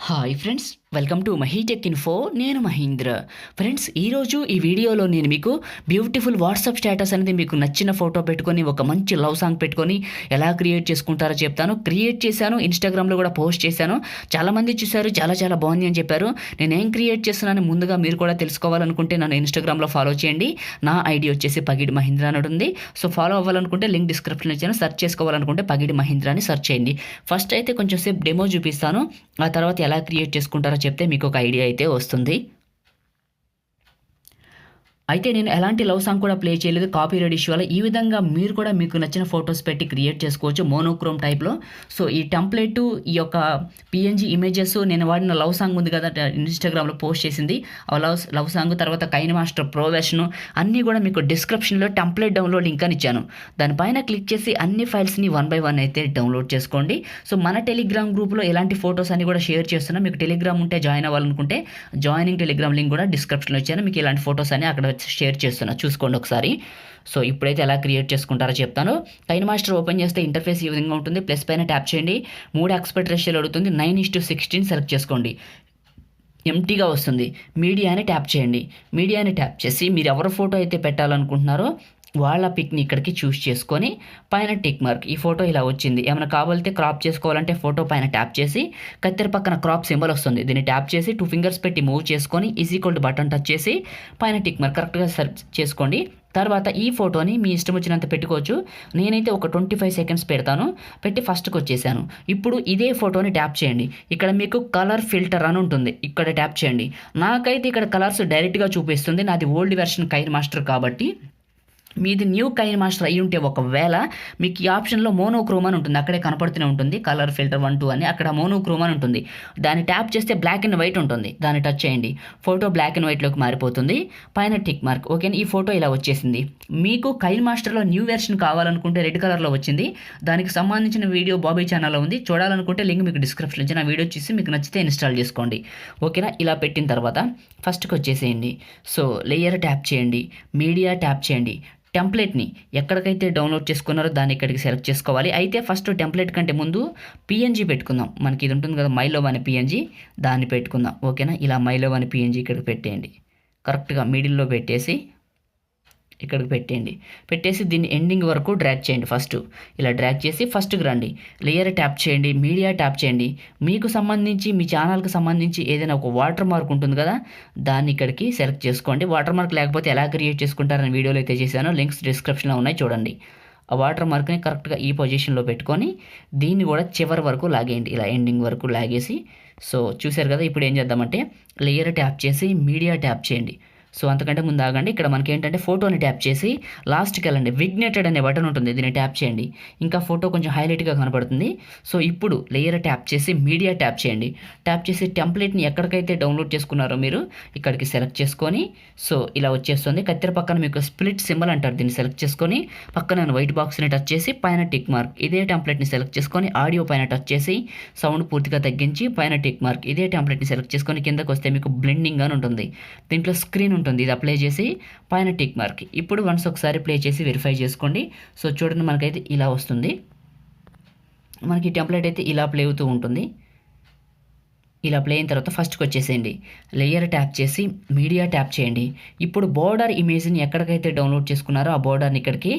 Hi friends, welcome to MahiTech info. నేను Mahindra. Friends, ఈరోజు ఈ వీడియోలో నేను మీకు బ్యూటిఫుల్ వాట్సాప్ స్టేటస్ అనేది మీకు నచ్చిన ఫోటో పెట్టుకొని ఒక మంచి లవ్ సాంగ్ పెట్టుకొని ఎలా క్రియేట్ చేసుకుంటారో చెప్తాను. క్రియేట్ చేశాను, ఇన్స్టాగ్రామ్లో కూడా పోస్ట్ చేశాను. చాలామంది చూశారు, చాలా బాగుంది అని చెప్పారు. నేను ఏం క్రియేట్ చేస్తున్నాను ముందుగా మీరు కూడా తెలుసుకోవాలనుకుంటే నన్ను ఇన్స్టాగ్రామ్లో ఫాలో చేయండి. నా ఐడి వచ్చేసి పగిడి మహీంద్ర అని ఉంది. సో ఫాలో అవ్వాలనుకుంటే లింక్ డిస్క్రిప్షన్ ఇచ్చాను. సెర్చ్ చేసుకోవాలనుకుంటే పగిడి మహీంద్ర అని సెర్చ్ చేయండి. ఫస్ట్ అయితే కొంచెం సేపు డెమో చూపిస్తాను. ఆ తర్వాత ఎలా క్రియేట్ చేసుకుంటారో చెప్తే మీకు ఒక ఐడియా అయితే వస్తుంది. అయితే నేను ఎలాంటి లవ్ సాంగ్ కూడా ప్లే చేయలేదు, కాపీరైట్ ఇష్యూ వల్ల. ఈ విధంగా మీరు కూడా మీకు నచ్చిన ఫొటోస్ పెట్టి క్రియేట్ చేసుకోవచ్చు మోనోక్రోమ్ టైప్లో. సో ఈ టెంప్లెట్, ఈ యొక్క పిఎన్జీ ఇమేజెస్, నేను వాడిన లవ్ సాంగ్ ఉంది కదా ఇన్స్టాగ్రామ్లో పోస్ట్ చేసింది, ఆ లవ్ సాంగ్, తర్వాత కైనమాస్టర్ ప్రో వెర్షన్ అన్నీ కూడా మీకు డిస్క్రిప్షన్లో టెంప్లెట్ డౌన్లోడ్ లింక్ అని ఇచ్చాను. దానిపైన క్లిక్ చేసి అన్ని ఫైల్స్ని 1 by 1 అయితే డౌన్లోడ్ చేసుకోండి. సో మన టెలిగ్రామ్ గ్రూప్లో ఎలాంటి ఫొటోస్ అన్ని కూడా షేర్ చేస్తున్నా. మీకు టెలిగ్రామ్ ఉంటే జాయిన్ అవ్వాలనుకుంటే జాయినింగ్ టెలిగ్రామ్ లింక్ కూడా డిస్క్రిప్షన్లో ఇచ్చాను. మీకు ఇలాంటి ఫొటోస్ అన్ని అక్కడ షేర్ చేస్తున్నా, చూసుకోండి ఒకసారి. సో ఇప్పుడైతే ఎలా క్రియేట్ చేసుకుంటారో చెప్తాను. కైనమాస్టర్ ఓపెన్ చేస్తే ఇంటర్ఫేస్ ఈ విధంగా ఉంటుంది. ప్లస్ పైన ట్యాప్ చేయండి. 3 ఆస్పెక్ట్ రేషియోలు అడుగుతుంది. 9:16 సెలెక్ట్ చేసుకోండి. ఎంటీగా వస్తుంది. మీడియాని ట్యాప్ చేయండి. మీడియాని ట్యాప్ చేసి మీరు ఎవరి ఫోటో అయితే పెట్టాలనుకుంటున్నారో వాళ్ళ పిక్ని ఇక్కడికి చూస్ చేసుకొని పైన టిక్ మార్క్, ఈ ఫోటో ఇలా వచ్చింది. ఏమైనా కావాలంటే క్రాప్ చేసుకోవాలంటే ఫోటో పైన ట్యాప్ చేసి కత్తెర పక్కన క్రాప్ సింబల్ వస్తుంది, దీన్ని ట్యాప్ చేసి 2 ఫింగర్స్ పెట్టి మూవ్ చేసుకొని ఈక్వల్ టు బటన్ టచ్ చేసి పైన టిక్ మార్క్ కరెక్ట్గా సెర్చ్ చేసుకోండి. తర్వాత ఈ ఫోటోని మీ ఇష్టం వచ్చినంత పెట్టుకోవచ్చు. నేనైతే ఒక 25 సెకండ్స్ పెడతాను. పెట్టి ఫస్ట్కి వచ్చేసాను. ఇప్పుడు ఇదే ఫోటోని ట్యాప్ చేయండి. ఇక్కడ మీకు కలర్ ఫిల్టర్ అని ఉంటుంది, ఇక్కడ ట్యాప్ చేయండి. నాకైతే ఇక్కడ కలర్స్ డైరెక్ట్గా చూపిస్తుంది. నాది ఓల్డ్ వెర్షన్ కైనమాస్టర్ కాబట్టి. మీది న్యూ కైనమాస్టర్ అయ్యి ఉంటే ఒకవేళ మీకు ఈ ఆప్షన్లో మోనోక్రోమ్ అని ఉంటుంది, అక్కడే కనపడుతూనే ఉంటుంది. కలర్ ఫిల్టర్ 1, 2 అని అక్కడ మోనోక్రోమ్ అని ఉంటుంది. దాన్ని ట్యాప్ చేస్తే బ్లాక్ అండ్ వైట్ ఉంటుంది, దాన్ని టచ్ చేయండి. ఫోటో బ్లాక్ అండ్ వైట్లోకి మారిపోతుంది. పైన టిక్ మార్క్. ఓకే, ఈ ఫోటో ఇలా వచ్చేసింది. మీకు కైనమాస్టర్లో న్యూ వెర్షన్ కావాలనుకుంటే రెడ్ కలర్లో వచ్చింది. దానికి సంబంధించిన వీడియో బాబీ ఛానల్లో ఉంది, చూడాలనుకుంటే లింక్ మీకు డిస్క్రిప్షన్లో ఇచ్చిన వీడియో చూసి మీకు నచ్చితే ఇన్స్టాల్ చేసుకోండి. ఓకేనా, ఇలా పెట్టిన తర్వాత ఫస్ట్కి వచ్చేసేయండి. సో లేయర్ ట్యాప్ చేయండి, మీడియా ట్యాప్ చేయండి. టెంప్లెట్ని ఎక్కడికైతే డౌన్లోడ్ చేసుకున్నారో దాన్ని ఇక్కడికి సెలెక్ట్ చేసుకోవాలి. అయితే ఫస్ట్ టెంప్లెట్ కంటే ముందు పిఎన్జీ పెట్టుకుందాం. మనకి ఇది ఉంటుంది కదా మైలవ్ అనే పిఎన్జీ, దాన్ని పెట్టుకుందాం. ఓకేనా, ఇలా మైలవ్ అనే పిఎన్జీ ఇక్కడికి పెట్టేయండి. కరెక్ట్గా మిడిల్లో పెట్టేసి ఇక్కడికి పెట్టేసి దీన్ని ఎండింగ్ వరకు డ్రాగ్ చేయండి. ఫస్ట్ ఇలా డ్రాగ్ చేసి ఫస్ట్కి రండి. లేయర్ ట్యాప్ చేయండి, మీడియా ట్యాప్ చేయండి. మీకు సంబంధించి మీ ఛానల్కి సంబంధించి ఏదైనా ఒక వాటర్ మార్క్ ఉంటుంది కదా, దాన్ని ఇక్కడికి సెలెక్ట్ చేసుకోండి. వాటర్ మార్క్ లేకపోతే ఎలా క్రియేట్ చేసుకుంటారని వీడియోలో అయితే చేశాను, లింక్స్ డిస్క్రిప్షన్లో ఉన్నాయి, చూడండి. ఆ వాటర్ మార్క్ని కరెక్ట్గా ఈ పొజిషన్లో పెట్టుకొని దీన్ని కూడా చివరి వరకు లాగేయండి, ఇలా ఎండింగ్ వరకు లాగేసి. సో చూశారు కదా, ఇప్పుడు ఏం చేద్దామంటే లేయర్ ట్యాప్ చేసి మీడియా ట్యాప్ చేయండి. సో అంతకంటే ముందు ఆగండి. ఇక్కడ మనకి ఏంటంటే ఫోటోని ట్యాప్ చేసి లాస్ట్కి వెళ్ళండి. విగ్నేటెడ్ అనే బటన్ ఉంటుంది, దీన్ని ట్యాప్ చేయండి. ఇంకా ఫోటో కొంచెం హైలైట్గా కనపడుతుంది. సో ఇప్పుడు లేయర్ ట్యాప్ చేసి మీడియా ట్యాప్ చేయండి. ట్యాప్ చేసి టెంప్లెట్ని ఎక్కడికైతే డౌన్లోడ్ చేసుకున్నారో మీరు ఇక్కడికి సెలెక్ట్ చేసుకొని సో ఇలా వచ్చేస్తుంది. కత్తెర పక్కన మీకు స్ప్లిట్ సింబల్ అంటారు, దీన్ని సెలెక్ట్ చేసుకొని పక్కన వైట్ బాక్స్ని టచ్ చేసి పైన టిక్ మార్క్, ఇదే టెంప్లెట్ని సెలెక్ట్ చేసుకొని ఆడియో పైన టచ్ చేసి సౌండ్ పూర్తిగా తగ్గించి పైన టిక్ మార్క్, ఇదే టెంప్లెట్ని సెలెక్ట్ చేసుకొని కిందకు వస్తే మీకు బ్లెండింగ్ అని ఉంటుంది. దీంట్లో స్క్రీన్ ఉంటుంది, ఇది అప్లై చేసి పైన టిక్ మార్క్. ఇప్పుడు వన్స్ ఒకసారి ప్లే చేసి వెరిఫై చేసుకోండి. సో చూడండి, మనకైతే ఇలా వస్తుంది. మనకి టెంప్లెట్ అయితే ఇలా ప్లే అవుతూ ఉంటుంది. ఇలా ప్లే అయిన తర్వాత ఫస్ట్కి వచ్చేసేయండి. లేయర్ ట్యాప్ చేసి మీడియా ట్యాప్ చేయండి. ఇప్పుడు బోర్డర్ ఇమేజ్ని ఎక్కడికైతే డౌన్లోడ్ చేసుకున్నారో ఆ బోర్డర్ని ఇక్కడికి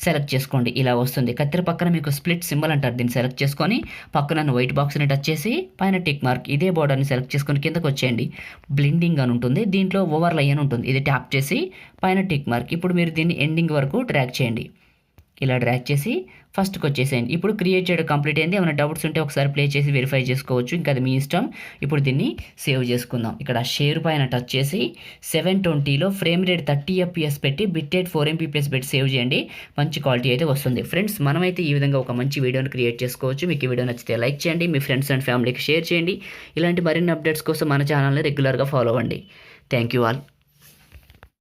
సెలెక్ట్ చేసుకోండి. ఇలా వస్తుంది. కత్తెర పక్కన మీకు స్ప్లిట్ సింబల్ అంటారు, దీన్ని సెలెక్ట్ చేసుకొని పక్కన వైట్ బాక్స్ని టచ్ చేసి పైన టిక్ మార్క్, ఇదే బోర్డర్ని సెలెక్ట్ చేసుకొని కిందకు వచ్చేయండి. బ్లెండింగ్ అని ఉంటుంది, దీంట్లో ఓవర్లై అని ఉంటుంది, ఇది ట్యాప్ చేసి పైన టిక్ మార్క్. ఇప్పుడు మీరు దీన్ని ఎండింగ్ వరకు డ్రాగ్ చేయండి. ఇలా డ్రాగ్ చేసి ఫస్ట్కి వచ్చేసేయండి. ఇప్పుడు క్రియేట్ చేయడం కంప్లీట్ అయింది. ఏమైనా డౌట్స్ ఉంటే ఒకసారి ప్లే చేసి వెరిఫై చేసుకోవచ్చు, ఇంకా అది మీ ఇష్టం. ఇప్పుడు దీన్ని సేవ్ చేసుకుందాం. ఇక్కడ షేర్ పైన టచ్ చేసి 720లో ఫ్రేమ్ రేట్ 30 FPS పెట్టి బిట్ రేట్ 4 MB+ పెట్టి సేవ్ చేయండి. మంచి క్వాలిటీ అయితే వస్తుంది. ఫ్రెండ్స్, మనమైతే ఈ విధంగా ఒక మంచి వీడియోని క్రియేట్ చేసుకోవచ్చు. మీకు ఈ వీడియో నచ్చితే లైక్ చేయండి, మీ ఫ్రెండ్స్ అండ్ ఫ్యామిలీకి షేర్ చేయండి. ఇలాంటి మరిన్ని అప్డేట్స్ కోసం మన ఛానల్ని రెగ్యులర్గా ఫాలో అవ్వండి. Thank you all.